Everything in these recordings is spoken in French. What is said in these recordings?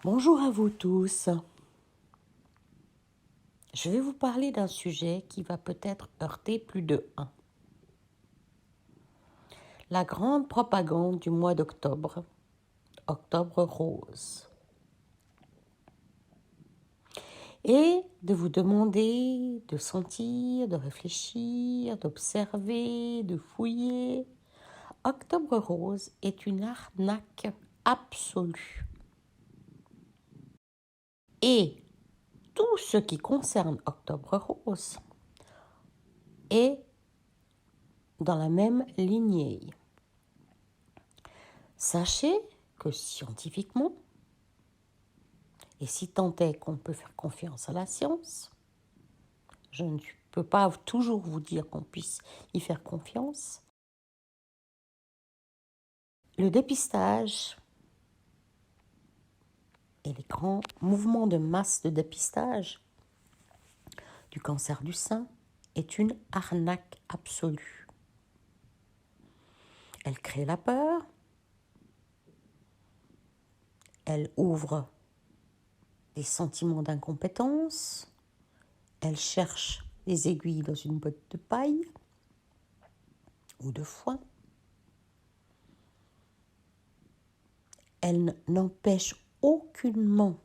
Bonjour à vous tous. Je vais vous parler d'un sujet qui va peut-être heurter plus de un. La grande propagande du mois d'octobre, Octobre rose. Et de vous demander de sentir, de réfléchir, d'observer, de fouiller. Octobre rose est une arnaque absolue. Et tout ce qui concerne Octobre rose est dans la même lignée. Sachez que scientifiquement, et si tant est qu'on peut faire confiance à la science, je ne peux pas toujours vous dire qu'on puisse y faire confiance, le dépistage et les grands mouvements de masse de dépistage du cancer du sein est une arnaque absolue. Elle crée la peur, elle ouvre des sentiments d'incompétence, elle cherche des aiguilles dans une botte de paille ou de foin. Elle n'empêche aucunement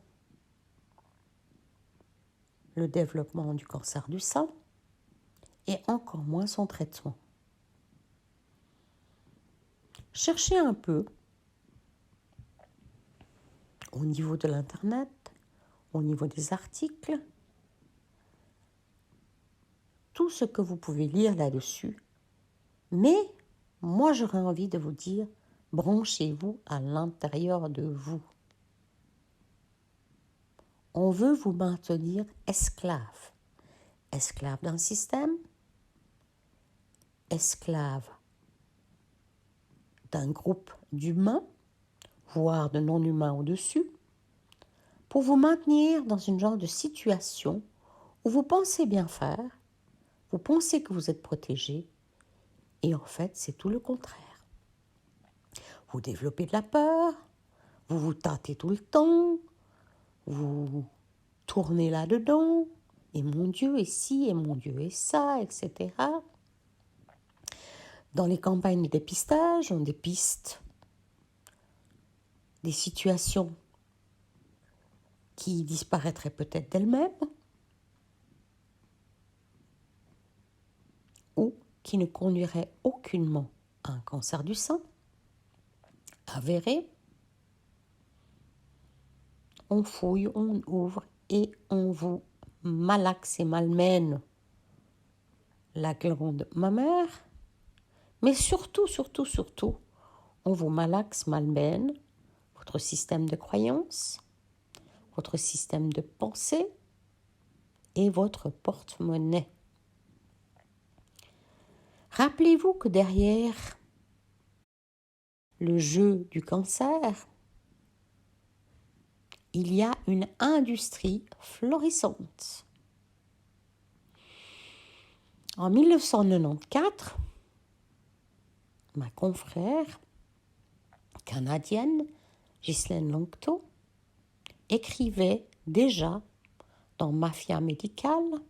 le développement du cancer du sein et encore moins son traitement. Cherchez un peu au niveau de l'Internet, au niveau des articles, tout ce que vous pouvez lire là-dessus. Mais moi, j'aurais envie de vous dire, branchez-vous à l'intérieur de vous. On veut vous maintenir esclave. Esclave d'un système, esclave d'un groupe d'humains, voire de non-humains au-dessus, pour vous maintenir dans une genre de situation où vous pensez bien faire, vous pensez que vous êtes protégé, et en fait, c'est tout le contraire. Vous développez de la peur, vous vous tâtez tout le temps, vous tournez là-dedans, et mon Dieu est ci, et mon Dieu est ça, etc. Dans les campagnes de dépistage, on dépiste des situations qui disparaîtraient peut-être d'elles-mêmes ou qui ne conduiraient aucunement à un cancer du sein avéré. On fouille, on ouvre et on vous malaxe et malmène la glande mammaire, mais surtout, on vous malaxe, malmène votre système de croyance, votre système de pensée et votre porte-monnaie. Rappelez-vous que derrière le jeu du cancer, il y a une industrie florissante. En 1994, ma confrère canadienne, Ghislaine Longto, écrivait déjà dans Mafia médicale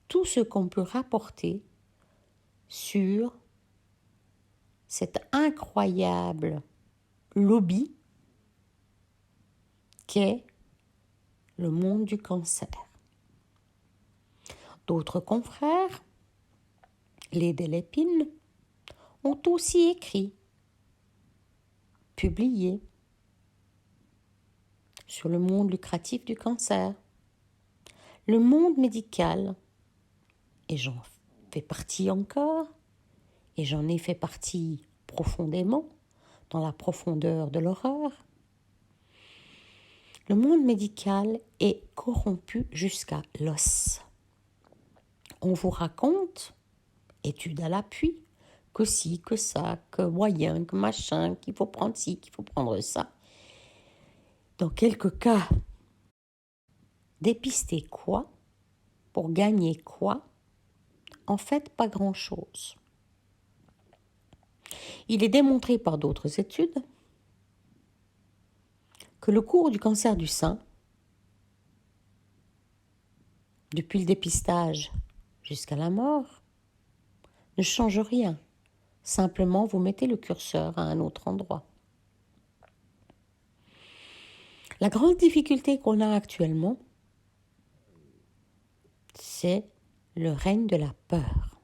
tout ce qu'on peut rapporter sur cet incroyable lobby qu'est le monde du cancer. D'autres confrères, les Delépine, ont aussi écrit, publié sur le monde lucratif du cancer. Le monde médical, et j'en fais partie encore, et j'en ai fait partie profondément, dans la profondeur de l'horreur. Le monde médical est corrompu jusqu'à l'os. On vous raconte, études à l'appui, que ci, que ça, que moyen, que machin, qu'il faut prendre ci, qu'il faut prendre ça. Dans quelques cas, dépister quoi? Pour gagner quoi? En fait, pas grand-chose. Il est démontré par d'autres études que le cours du cancer du sein, depuis le dépistage jusqu'à la mort, ne change rien. Simplement, vous mettez le curseur à un autre endroit. La grande difficulté qu'on a actuellement, c'est le règne de la peur.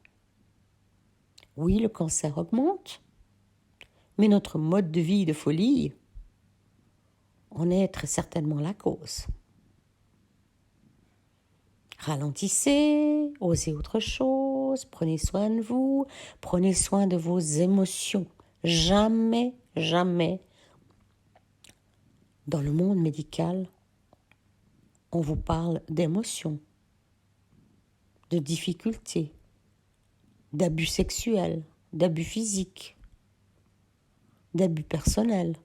Oui, le cancer augmente, mais notre mode de vie de folie en est très certainement la cause. Ralentissez, osez autre chose, prenez soin de vous, prenez soin de vos émotions. Jamais, jamais, dans le monde médical, on vous parle d'émotions, de difficultés, d'abus sexuels, d'abus physiques, d'abus personnels.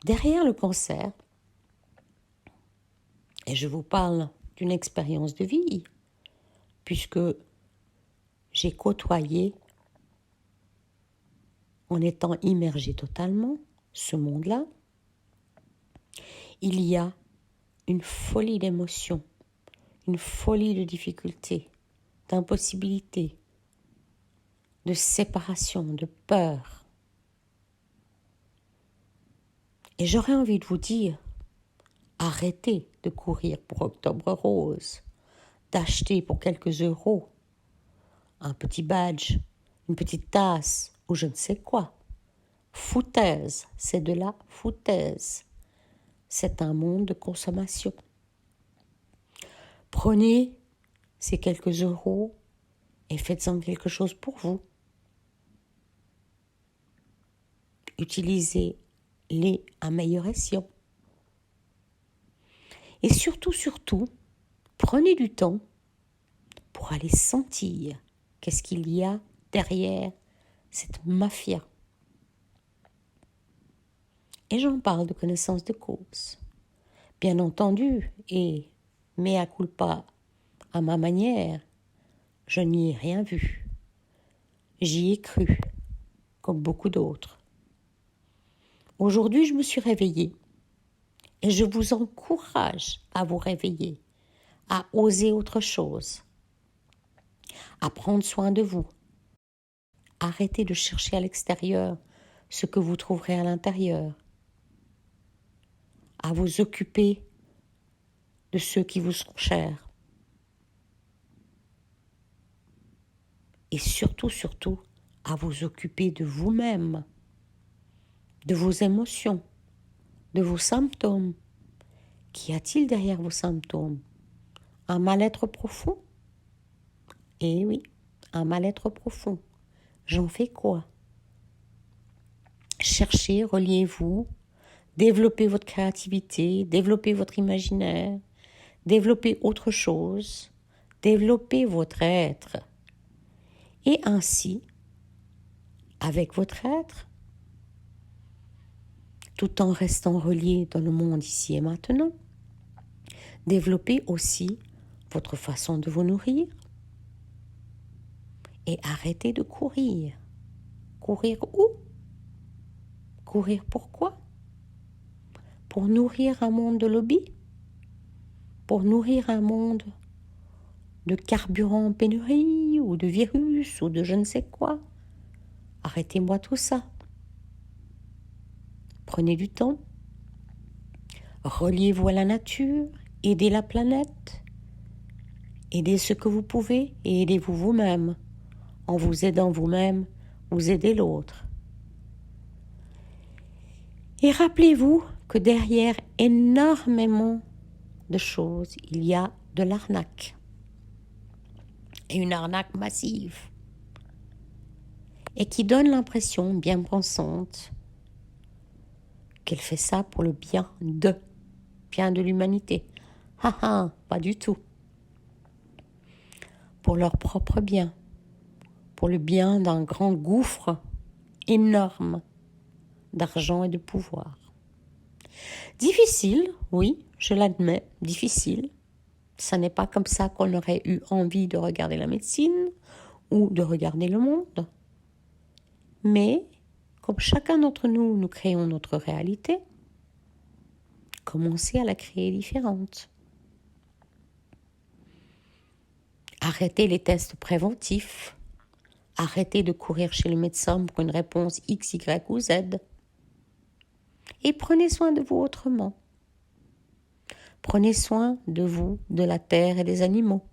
Derrière le cancer, et je vous parle d'une expérience de vie, puisque j'ai côtoyé, en étant immergée totalement, ce monde-là, il y a une folie d'émotions, une folie de difficultés, d'impossibilités, de séparation, de peur. Et j'aurais envie de vous dire, arrêtez de courir pour Octobre Rose, d'acheter pour quelques euros un petit badge, une petite tasse ou je ne sais quoi. Foutaise, c'est de la foutaise. C'est un monde de consommation. Prenez ces quelques euros et faites-en quelque chose pour vous. Utilisez-les à meilleur escient. Et surtout, prenez du temps pour aller sentir qu'est-ce qu'il y a derrière cette mafia. Et j'en parle de connaissance de cause. Bien entendu, et mea culpa à ma manière, je n'y ai rien vu. J'y ai cru, comme beaucoup d'autres. Aujourd'hui, je me suis réveillée et je vous encourage à vous réveiller, à oser autre chose, à prendre soin de vous. Arrêtez de chercher à l'extérieur ce que vous trouverez à l'intérieur, à vous occuper de ceux qui vous sont chers. Et surtout, à vous occuper de vous-même, de vos émotions, de vos symptômes. Qu'y a-t-il derrière vos symptômes? Un mal-être profond? Eh oui, un mal-être profond. J'en fais quoi? Cherchez, reliez-vous, développez votre créativité, développez votre imaginaire, développez autre chose, développez votre être. Et ainsi, avec votre être, tout en restant relié dans le monde ici et maintenant, développez aussi votre façon de vous nourrir et arrêtez de courir. Courir où? Courir pourquoi? Pour nourrir un monde de lobby? Pour nourrir un monde de carburant en pénurie ou de virus ou de je ne sais quoi? Arrêtez-moi tout ça. Prenez du temps. Reliez-vous à la nature. Aidez la planète. Aidez ce que vous pouvez et aidez-vous vous-même. En vous aidant vous-même, vous aidez l'autre. Et rappelez-vous que derrière énormément de choses, il y a de l'arnaque. Et une arnaque massive. Et qui donne l'impression, bien pensante, qu'elle fait ça pour le bien de l'humanité. Pas du tout. Pour leur propre bien. Pour le bien d'un grand gouffre énorme d'argent et de pouvoir. Difficile, oui, je l'admets, difficile. Ça n'est pas comme ça qu'on aurait eu envie de regarder la médecine ou de regarder le monde. Mais, comme chacun d'entre nous, nous créons notre réalité, commencez à la créer différente. Arrêtez les tests préventifs. Arrêtez de courir chez le médecin pour une réponse X, Y ou Z. Et prenez soin de vous autrement. Prenez soin de vous, de la terre et des animaux.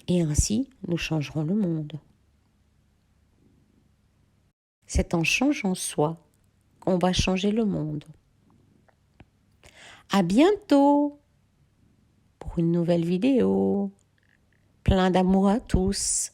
Et ainsi, nous changerons le monde. C'est en changeant soi qu'on va changer le monde. À bientôt pour une nouvelle vidéo. Plein d'amour à tous.